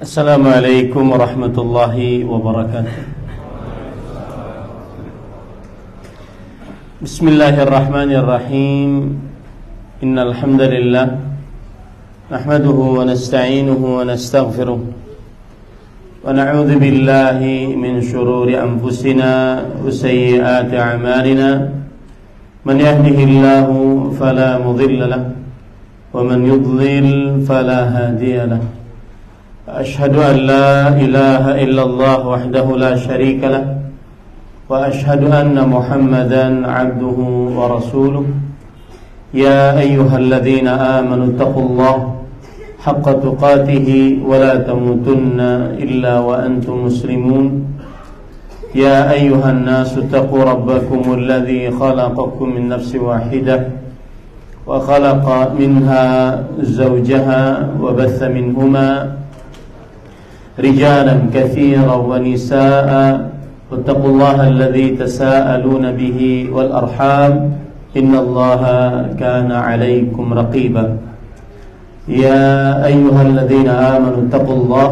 Assalamualaikum warahmatullahi wabarakatuh. Bismillahirrahmanirrahim. Innal hamdalillah nahmaduhu wa nasta'inuhu wa nastaghfiruh wa na'udzu billahi min shururi anfusina wa sayyiati a'malina. Man yahdihillahu fala mudilla lahu wa man yudlil fala hadiya lahu. أشهد أن لا إله إلا الله وحده لا شريك له وأشهد أن محمدا عبده ورسوله يا أيها الذين آمنوا اتقوا الله حق تقاته ولا تموتن إلا وأنتم مسلمون يا أيها الناس اتقوا ربكم الذي خلقكم من نفس واحدة وخلق منها زوجها وبث منهما رجالا كثيرا ونساء واتقوا الله الذي تساءلون به والأرحام إن الله كان عليكم رقيبا يا أيها الذين آمنوا اتقوا الله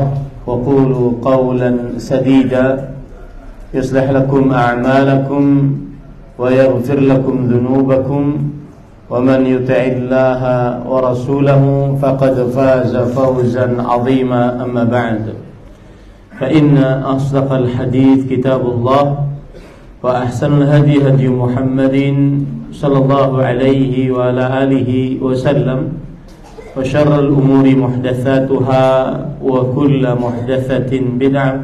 وقولوا قولا سديدا يصلح لكم أعمالكم ويغفر لكم ذنوبكم ومن يطع الله ورسوله فقد فاز فوزا عظيما أما بعد فإن أصدق الحديث كتاب الله وأحسن الهدي هدي محمد صلى الله عليه وعلى آله وسلم وشر الأمور محدثاتها وكل محدثة بدعة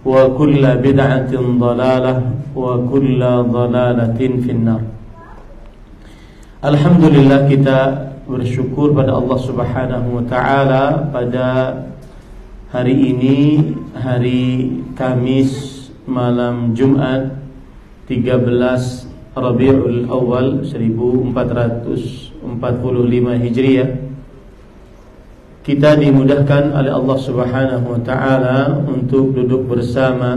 وكل بدعة ضلالة وكل ضلالة في النار. Alhamdulillah, kita bersyukur pada Allah Subhanahu wa taala pada hari ini, hari Kamis malam Jumat 13 Rabiul Awal 1445 Hijriah. Kita dimudahkan oleh Allah Subhanahu wa taala untuk duduk bersama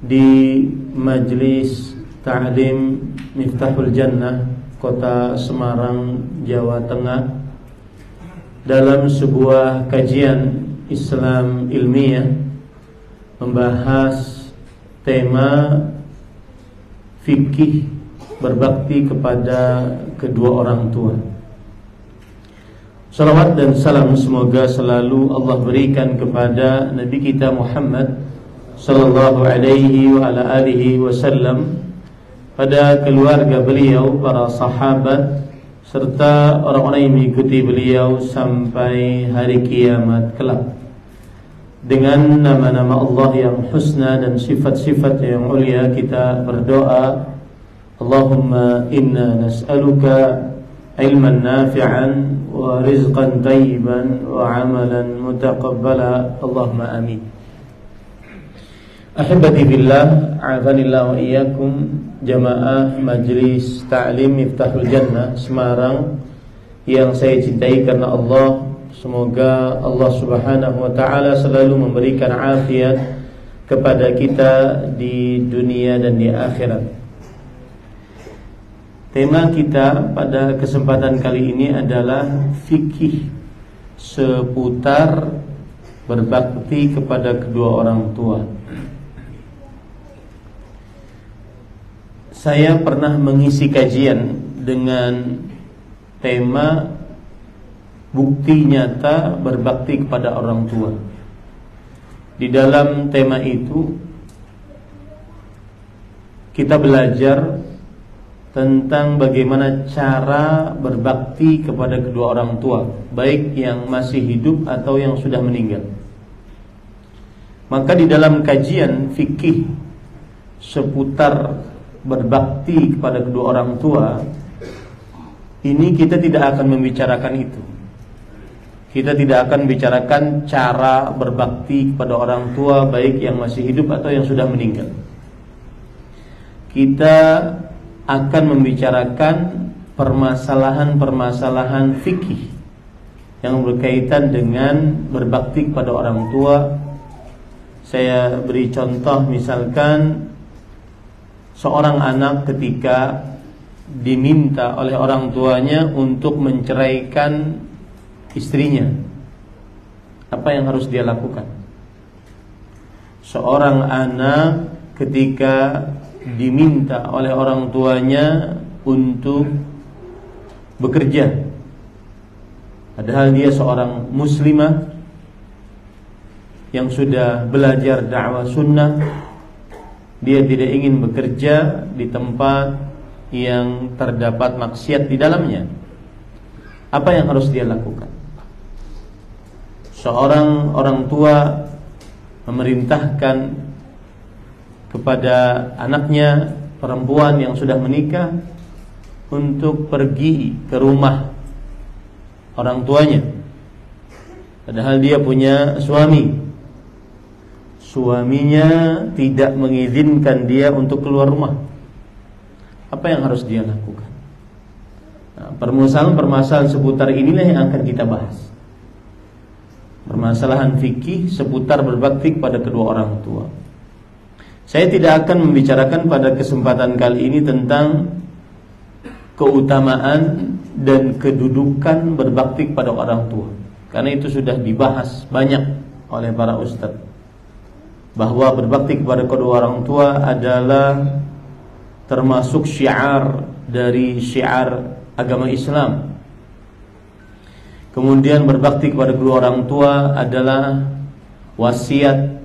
di Majlis Ta'lim Miftahul Jannah, Kota Semarang, Jawa Tengah, dalam sebuah kajian Islam ilmiah membahas tema fikih berbakti kepada kedua orang tua. Salawat dan salam semoga selalu Allah berikan kepada Nabi kita Muhammad sallallahu alaihi wa ala alihi wasallam, pada keluarga beliau, para sahabat, serta orang-orang yang mengikuti beliau sampai hari kiamat kelak. Dengan nama-nama Allah yang husna dan sifat-sifat yang mulia, kita berdoa, Allahumma inna nas'aluka ilman nafi'an wa rizqan tayyiban wa amalan mutaqabbala, Allahumma amin. Ahibati billah, a'adhanillah wa iyyakum, jamaah Majlis Ta'lim Miftahul Jannah Semarang yang saya cintai karena Allah. Semoga Allah Subhanahu wa taala selalu memberikan afiat kepada kita di dunia dan di akhirat. Tema kita pada kesempatan kali ini adalah fikih seputar berbakti kepada kedua orang tua. Saya pernah mengisi kajian dengan tema bukti nyata berbakti kepada orang tua. Di dalam tema itu kita belajar tentang bagaimana cara berbakti kepada kedua orang tua, baik yang masih hidup atau yang sudah meninggal. Maka di dalam kajian fikih seputar berbakti kepada kedua orang tua ini, kita tidak akan membicarakan itu. Kita tidak akan bicarakan cara berbakti kepada orang tua, baik yang masih hidup atau yang sudah meninggal. Kita akan membicarakan permasalahan-permasalahan fikih yang berkaitan dengan berbakti kepada orang tua. Saya beri contoh, misalkan seorang anak ketika diminta oleh orang tuanya untuk menceraikan istrinya, apa yang harus dia lakukan? Seorang anak ketika diminta oleh orang tuanya untuk bekerja, padahal dia seorang muslimah yang sudah belajar dakwah sunnah, dia tidak ingin bekerja di tempat yang terdapat maksiat di dalamnya. Apa yang harus dia lakukan? Seorang orang tua memerintahkan kepada anaknya perempuan yang sudah menikah untuk pergi ke rumah orang tuanya, padahal dia punya suami. Suaminya tidak mengizinkan dia untuk keluar rumah. Apa yang harus dia lakukan? Nah, permasalahan seputar inilah yang akan kita bahas. Permasalahan fikih seputar berbakti pada kedua orang tua. Saya tidak akan membicarakan pada kesempatan kali ini tentang keutamaan dan kedudukan berbakti pada orang tua, karena itu sudah dibahas banyak oleh para ustadz, bahwa berbakti kepada kedua orang tua adalah termasuk syiar dari syiar agama Islam. Kemudian berbakti kepada kedua orang tua adalah wasiat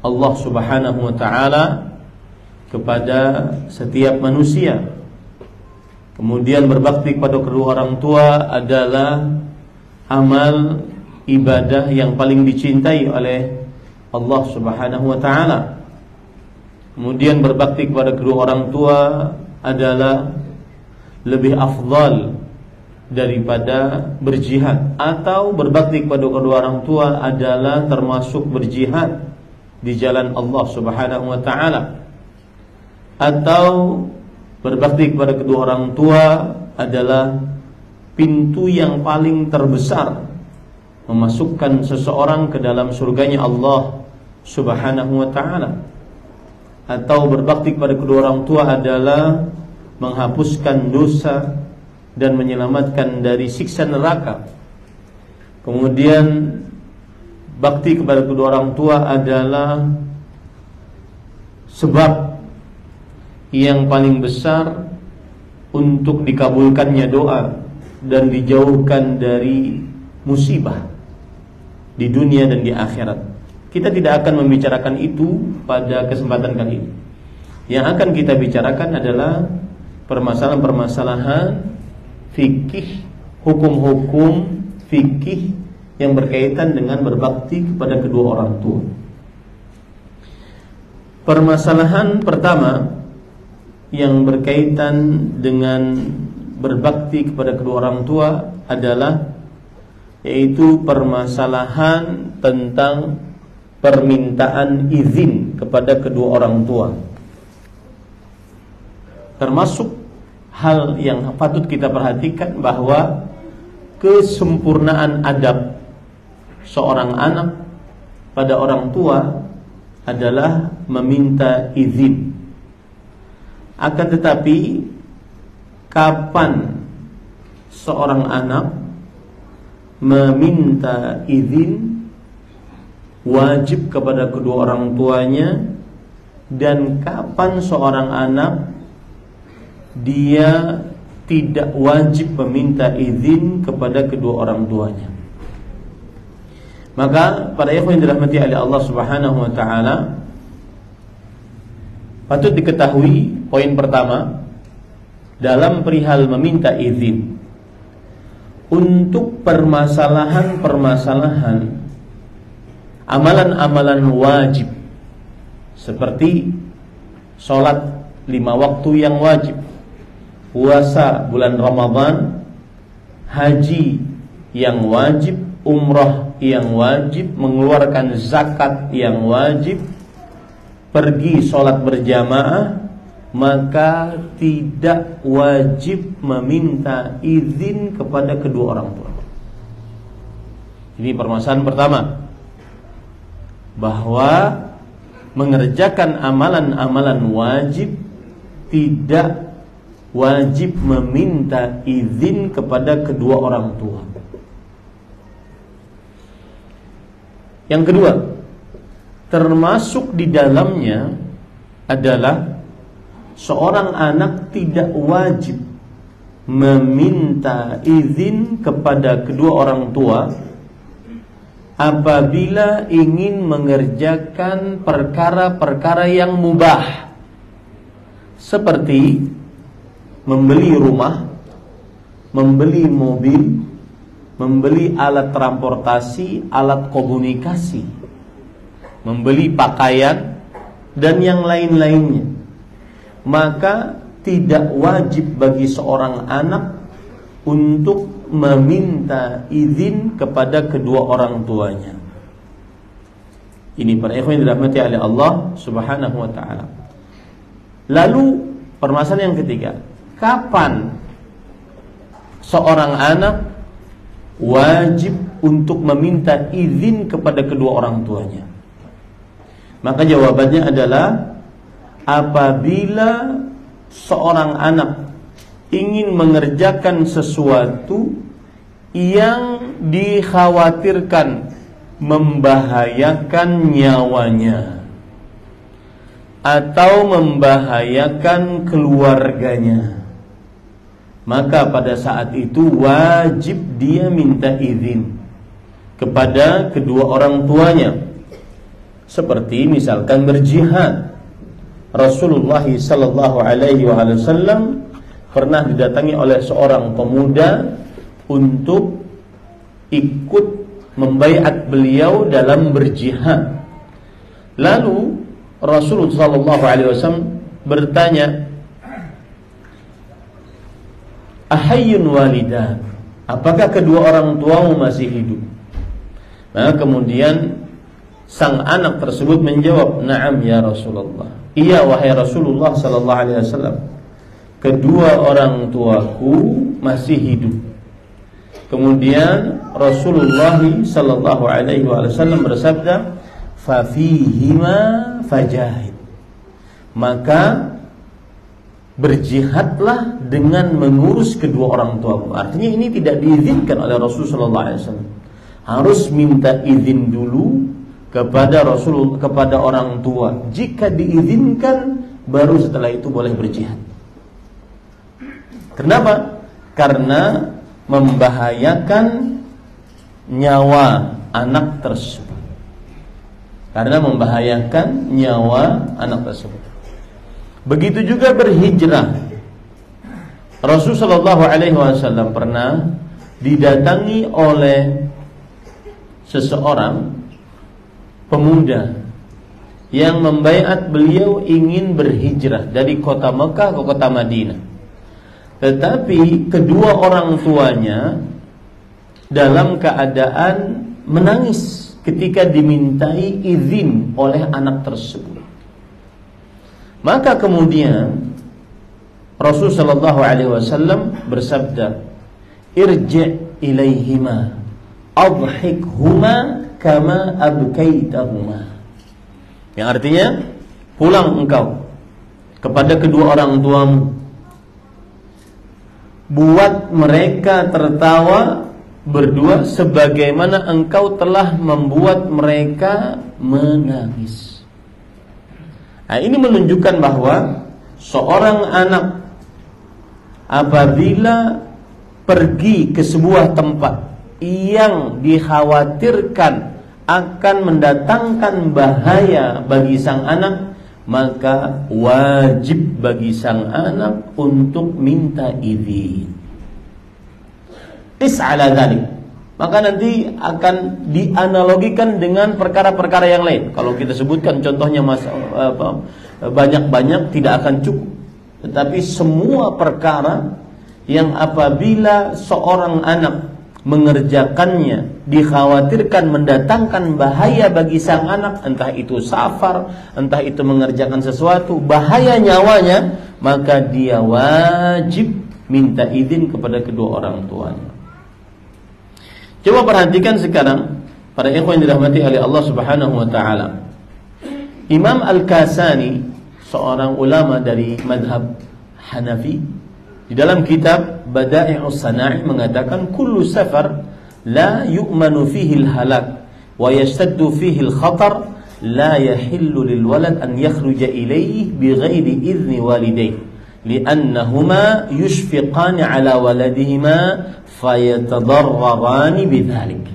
Allah Subhanahu wa ta'ala kepada setiap manusia. Kemudian berbakti kepada kedua orang tua adalah amal ibadah yang paling dicintai oleh Allah Subhanahu wa ta'ala. Kemudian berbakti kepada kedua orang tua adalah lebih afdal daripada berjihad, atau berbakti kepada kedua orang tua adalah termasuk berjihad di jalan Allah Subhanahu wa ta'ala, atau berbakti kepada kedua orang tua adalah pintu yang paling terbesar memasukkan seseorang ke dalam surganya Allah Subhanahu wa ta'ala. Atau berbakti kepada kedua orang tua adalah menghapuskan dosa dan menyelamatkan dari siksa neraka. Kemudian bakti kepada kedua orang tua adalah sebab yang paling besar untuk dikabulkannya doa dan dijauhkan dari musibah di dunia dan di akhirat. Kita tidak akan membicarakan itu pada kesempatan kali ini. Yang akan kita bicarakan adalah permasalahan-permasalahan fikih, hukum-hukum fikih yang berkaitan dengan berbakti kepada kedua orang tua. Permasalahan pertama yang berkaitan dengan berbakti kepada kedua orang tua adalah yaitu permasalahan tentang permintaan izin kepada kedua orang tua. Termasuk hal yang patut kita perhatikan bahwa kesempurnaan adab seorang anak pada orang tua adalah meminta izin. Akan tetapi kapan seorang anak meminta izin wajib kepada kedua orang tuanya, dan kapan seorang anak dia tidak wajib meminta izin kepada kedua orang tuanya. Maka para ikhwan yang dirahmati oleh Allah Subhanahu wa ta'ala, patut diketahui poin pertama dalam perihal meminta izin untuk permasalahan-permasalahan amalan-amalan wajib seperti sholat 5 waktu yang wajib, puasa bulan Ramadan, haji yang wajib, umrah yang wajib, mengeluarkan zakat yang wajib, pergi sholat berjamaah, maka tidak wajib meminta izin kepada kedua orang tua. Ini permasalahan pertama, bahwa mengerjakan amalan-amalan wajib tidak wajib meminta izin kepada kedua orang tua. Yang kedua, termasuk di dalamnya adalah seorang anak tidak wajib meminta izin kepada kedua orang tua apabila ingin mengerjakan perkara-perkara yang mubah, seperti membeli rumah, membeli mobil, membeli alat transportasi, alat komunikasi, membeli pakaian, dan yang lain-lainnya. Maka tidak wajib bagi seorang anak untuk meminta izin kepada kedua orang tuanya. Ini para ikhwan yang dirahmati oleh Allah Subhanahu wa taala. Lalu permasalahan yang ketiga, kapan seorang anak wajib untuk meminta izin kepada kedua orang tuanya? Maka jawabannya adalah apabila seorang anak ingin mengerjakan sesuatu yang dikhawatirkan membahayakan nyawanya atau membahayakan keluarganya, maka pada saat itu wajib dia minta izin kepada kedua orang tuanya. Seperti misalkan berjihad. Rasulullah sallallahu alaihi wasallam pernah didatangi oleh seorang pemuda untuk ikut membaiat beliau dalam berjihad. Lalu Rasulullah sallallahu alaihi wasallam bertanya, "Ahayyun walidak?" Apakah kedua orang tuamu masih hidup? Nah, kemudian sang anak tersebut menjawab, "Na'am ya Rasulullah." Iya wahai Rasulullah sallallahu alaihi wasallam, kedua orang tuaku masih hidup. Kemudian Rasulullah sallallahu alaihi wasallam bersabda, "Fa fihima fajahid." Maka berjihadlah dengan mengurus kedua orang tuamu. Artinya ini tidak diizinkan oleh Rasulullah sallallahu alaihi wasallam. Harus minta izin dulu kepada Rasul, kepada orang tua. Jika diizinkan, baru setelah itu boleh berjihad. Kenapa? Karena membahayakan nyawa anak tersebut. Karena membahayakan nyawa anak tersebut. Begitu juga berhijrah. Rasulullah sallallahu alaihi wasallam pernah didatangi oleh seseorang pemuda yang membaiat beliau ingin berhijrah dari kota Mekah ke kota Madinah. Tetapi kedua orang tuanya dalam keadaan menangis ketika dimintai izin oleh anak tersebut. Maka kemudian Rasul sallallahu alaihi wasallam bersabda, "Irji' ilaihima adhikhuma kama abkaitahuma." Yang artinya, pulang engkau kepada kedua orang tuamu, buat mereka tertawa berdua sebagaimana engkau telah membuat mereka menangis. Nah, ini menunjukkan bahwa seorang anak apabila pergi ke sebuah tempat yang dikhawatirkan akan mendatangkan bahaya bagi sang anak, maka wajib bagi sang anak untuk minta izin. Is'ala dzalik. Maka nanti akan dianalogikan dengan perkara-perkara yang lain. Kalau kita sebutkan contohnya banyak-banyak tidak akan cukup. Tetapi semua perkara yang apabila seorang anak mengerjakannya dikhawatirkan mendatangkan bahaya bagi sang anak, entah itu safar, entah itu mengerjakan sesuatu bahaya nyawanya, maka dia wajib minta izin kepada kedua orang tuanya. Coba perhatikan sekarang para ikhwan yang dirahmati oleh Allah Subhanahu wa taala. Imam Al-Kasani, seorang ulama dari madhab Hanafi, di dalam kitab Bada'i'us Sana'i mengatakan kullu safar la yu'manu fihi al-halak wa yashtaddu fihi al-khatar la yahillu lil walad an yakhruja ilayhi bighairi idzni walidayhi li'annahuma yushfiqani ala waladihima fayatadarrarani bidzalik.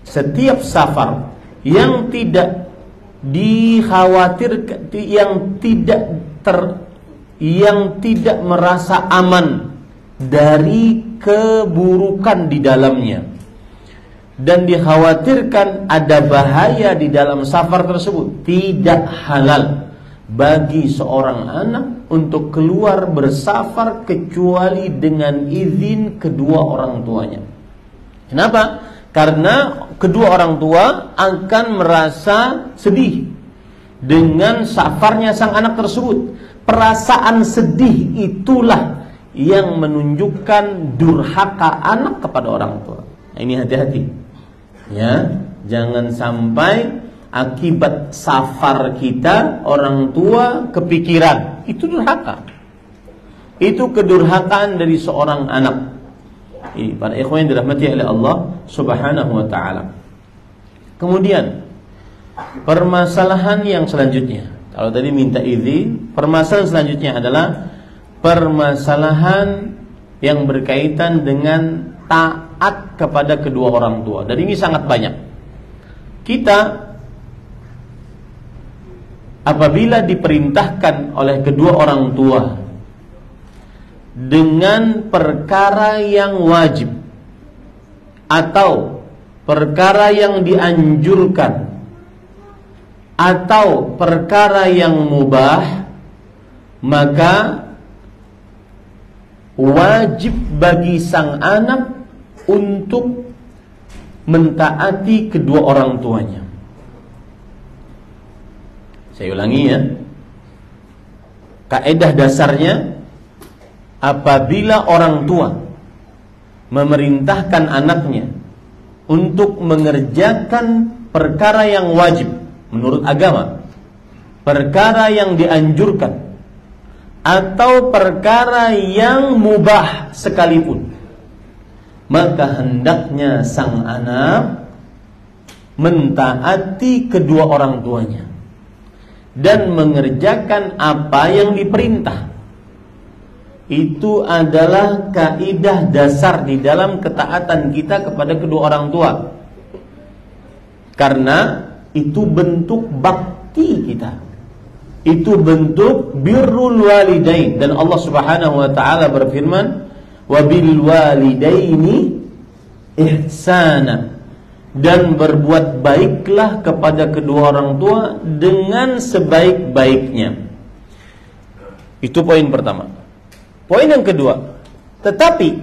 Setiap safar yang tidak dikhawatirkan, yang tidak merasa aman dari keburukan di dalamnya dan dikhawatirkan ada bahaya di dalam safar tersebut, tidak halal bagi seorang anak untuk keluar bersafar kecuali dengan izin kedua orang tuanya. Kenapa? Karena kedua orang tua akan merasa sedih dengan safarnya sang anak tersebut. Perasaan sedih itulah yang menunjukkan durhaka anak kepada orang tua. Nah, ini hati-hati, ya, jangan sampai akibat safar kita orang tua kepikiran. Itu durhaka. Itu kedurhakaan dari seorang anak. Ini para ikhwan yang dirahmati oleh Allah Subhanahu wa taala. Kemudian permasalahan yang selanjutnya, kalau tadi minta izin, permasalahan selanjutnya adalah permasalahan yang berkaitan dengan taat kepada kedua orang tua. Dan ini sangat banyak. Kita apabila diperintahkan oleh kedua orang tua dengan perkara yang wajib atau perkara yang dianjurkan atau perkara yang mubah, maka wajib bagi sang anak untuk mentaati kedua orang tuanya. Saya ulangi ya. Kaidah dasarnya, apabila orang tua memerintahkan anaknya untuk mengerjakan perkara yang wajib menurut agama, perkara yang dianjurkan, atau perkara yang mubah sekalipun, maka hendaknya sang anak mentaati kedua orang tuanya dan mengerjakan apa yang diperintah. Itu adalah kaidah dasar di dalam ketaatan kita kepada kedua orang tua, karena itu bentuk bakti kita, itu bentuk birrul walidain. Dan Allah Subhanahu wa taala berfirman, wabil walidaini ihsana, dan berbuat baiklah kepada kedua orang tua dengan sebaik-baiknya. Itu poin pertama. Poin yang kedua, tetapi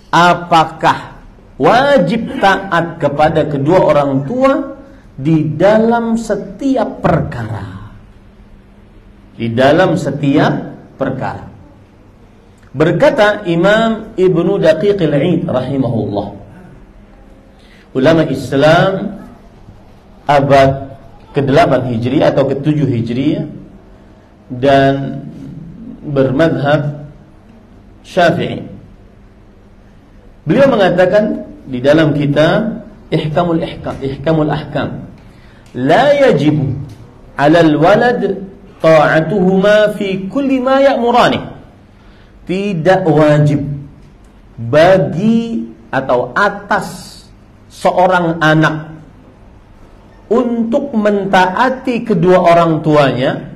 apakah wajib taat kepada kedua orang tua di dalam setiap perkara? Di dalam setiap perkara. Berkata Imam Ibnu Daqiq al-Aid rahimahullah, ulama Islam abad ke-8 Hijriah atau ke-7 Hijriah dan bermadhab Syafi'i. Beliau mengatakan di dalam kitab Ihkamul Ahkam, la yajibu 'alal walad ta'atuhuma fi kulli ma ya'murani. Tidak wajib bagi atau atas seorang anak untuk mentaati kedua orang tuanya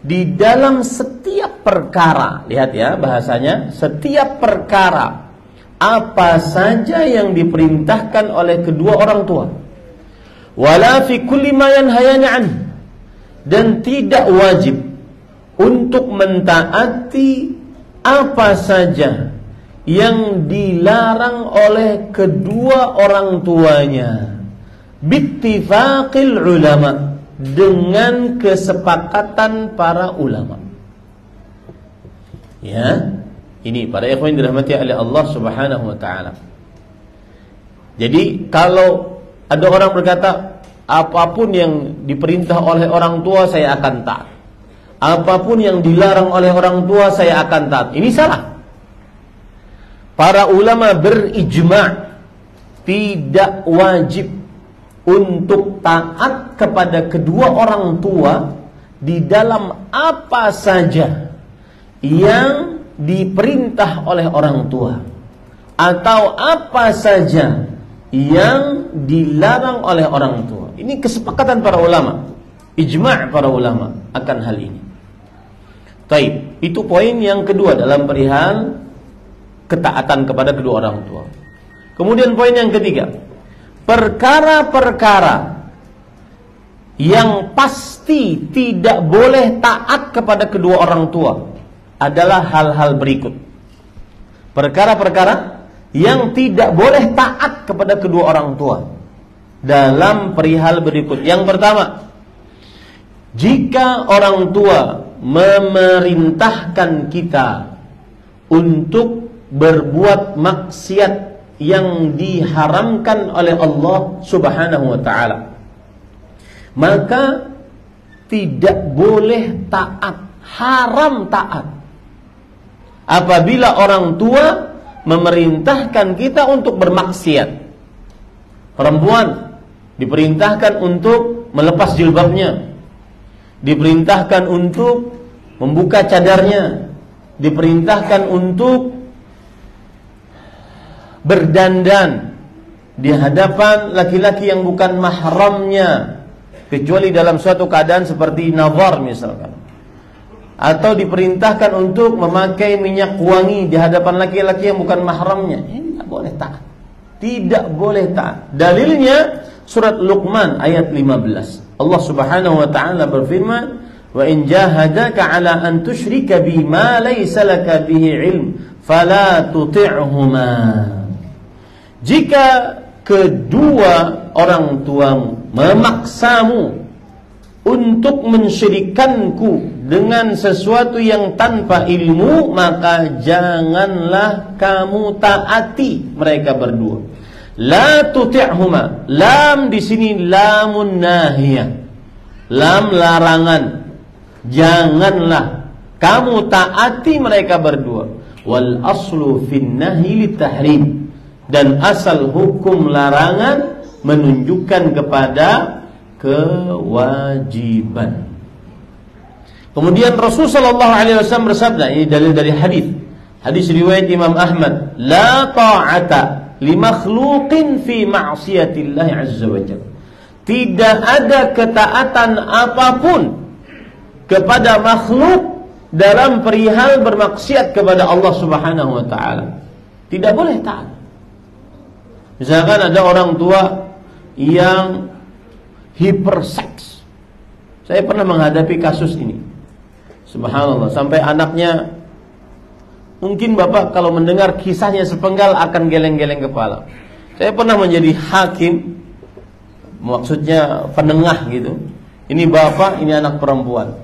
di dalam setiap perkara. Lihat ya bahasanya, setiap perkara, apa saja yang diperintahkan oleh kedua orang tua. Wala fi kulli ma yanhayani an, dan tidak wajib untuk mentaati apa saja yang dilarang oleh kedua orang tuanya. Bittifaqil ulama, dengan kesepakatan para ulama. Ya, ini para ikhwan dirahmati oleh Allah Subhanahu wa taala. Jadi kalau ada orang berkata, apapun yang diperintah oleh orang tua saya akan taat, apapun yang dilarang oleh orang tua saya akan taat, ini salah. Para ulama berijma' tidak wajib untuk taat kepada kedua orang tua di dalam apa saja yang diperintah oleh orang tua, atau apa saja yang dilarang oleh orang tua. Ini kesepakatan para ulama, ijma' para ulama akan hal ini. Taib, itu poin yang kedua dalam perihal ketaatan kepada kedua orang tua. Kemudian poin yang ketiga, perkara-perkara yang pasti tidak boleh taat kepada kedua orang tua adalah hal-hal berikut. Perkara-perkara yang tidak boleh taat kepada kedua orang tua dalam perihal berikut. Yang pertama, jika orang tua memerintahkan kita untuk berbuat maksiat yang diharamkan oleh Allah Subhanahu wa ta'ala, maka tidak boleh taat, haram taat. Apabila orang tua memerintahkan kita untuk bermaksiat. Perempuan diperintahkan untuk melepas jilbabnya, diperintahkan untuk membuka cadarnya, diperintahkan untuk berdandan di hadapan laki-laki yang bukan mahramnya, kecuali dalam suatu keadaan seperti nazar misalkan. Atau diperintahkan untuk memakai minyak wangi di hadapan laki-laki yang bukan mahramnya. Ini tidak boleh taat. Tidak boleh taat. Dalilnya surat Luqman ayat 15. Allah Subhanahu wa ta'ala berfirman, "Wa in jahadaka 'ala an tusyrika bi ma laysa laka bihi 'ilm, fala tuti'huma." Jika kedua orang tuamu memaksamu untuk mensyirikanku dengan sesuatu yang tanpa ilmu, maka janganlah kamu taati mereka berdua. La tuti'huma. Lam di sini lamun nahiyah. Lam larangan. Janganlah kamu taati mereka berdua. Wal aslu fin nahyi litahrim. Dan asal hukum larangan menunjukkan kepada kewajiban. Kemudian Rasulullah SAW bersabda, ini dalil dari hadis riwayat Imam Ahmad, la ta'ata li makhluqin fi ma'siyatillah azza wa jalla. Tidak ada ketaatan apapun kepada makhluk dalam perihal bermaksiat kepada Allah Subhanahu wa taala. Tidak boleh taat. Misalkan ada orang tua yang hiperseks. Saya pernah menghadapi kasus ini. Subhanallah, sampai anaknya, mungkin bapak kalau mendengar kisahnya sepenggal akan geleng-geleng kepala. Saya pernah menjadi hakim, maksudnya penengah gitu. Ini bapak, ini anak perempuan.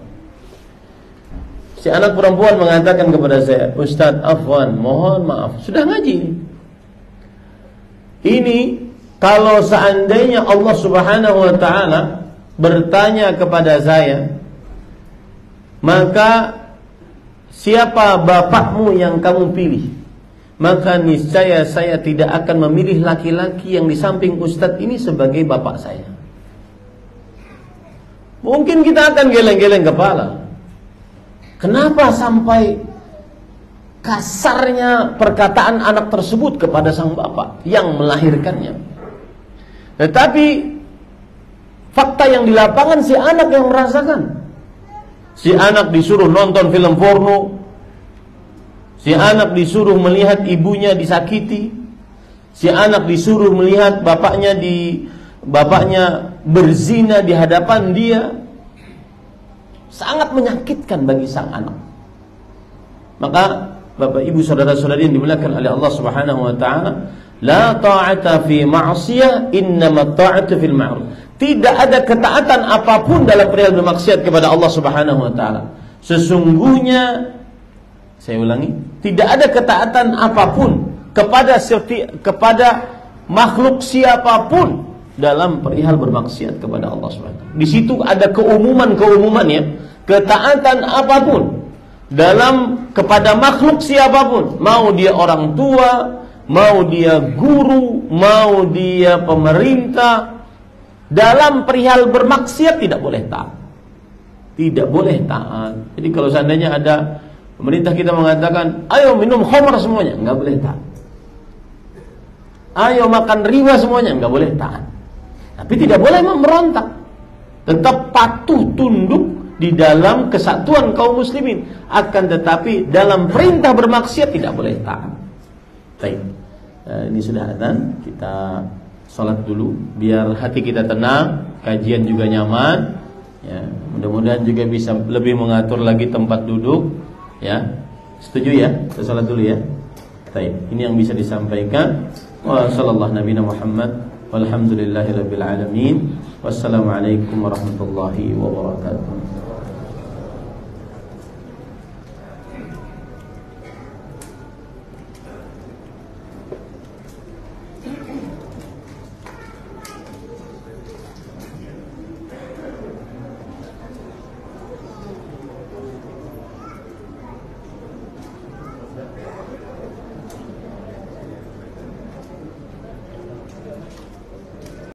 Si anak perempuan mengatakan kepada saya, "Ustadz, afwan, mohon maaf, sudah ngaji ini, kalau seandainya Allah Subhanahu wa ta'ala bertanya kepada saya, maka siapa bapakmu yang kamu pilih? Maka niscaya saya tidak akan memilih laki-laki yang di samping Ustadz ini sebagai bapak saya." Mungkin kita akan geleng-geleng kepala. Kenapa sampai kasarnya perkataan anak tersebut kepada sang bapak yang melahirkannya? Tetapi fakta yang di lapangan, si anak yang merasakan. Si anak disuruh nonton film porno, si anak disuruh melihat ibunya disakiti, si anak disuruh melihat bapaknya berzina di hadapan dia. Sangat menyakitkan bagi sang anak. Maka Bapak Ibu saudara-saudari yang dimuliakan oleh Allah Subhanahu wa taala, la ta'ata fi ma'siyah, innama ta'atu fil ma'ruf. Tidak ada ketaatan apapun dalam perihal bermaksiat kepada Allah Subhanahu wa taala. Sesungguhnya, saya ulangi, tidak ada ketaatan apapun kepada makhluk siapapun dalam perihal bermaksiat kepada Allah Subhanahu wa taala. Di situ ada keumuman ya, ketaatan apapun dalam kepada makhluk siapapun, mau dia orang tua, mau dia guru, mau dia pemerintah, dalam perihal bermaksiat tidak boleh taat. Tidak boleh taat. Jadi kalau seandainya ada pemerintah kita mengatakan, ayo minum khamr semuanya, nggak boleh taat. Ayo makan riba semuanya, nggak boleh taat. Tapi tidak boleh memberontak. Tetap patuh tunduk di dalam kesatuan kaum muslimin. Akan tetapi dalam perintah bermaksiat tidak boleh taat. Baik. Ini sudah adzan, kita sholat dulu biar hati kita tenang, kajian juga nyaman. Ya, mudah-mudahan juga bisa lebih mengatur lagi tempat duduk. Ya, setuju ya? Kita sholat dulu ya. Baik, ini yang bisa disampaikan. Wa sallallahu nabiyana Muhammad walhamdulillahirabbil alamin. Wassalamualaikum warahmatullahi wabarakatuh.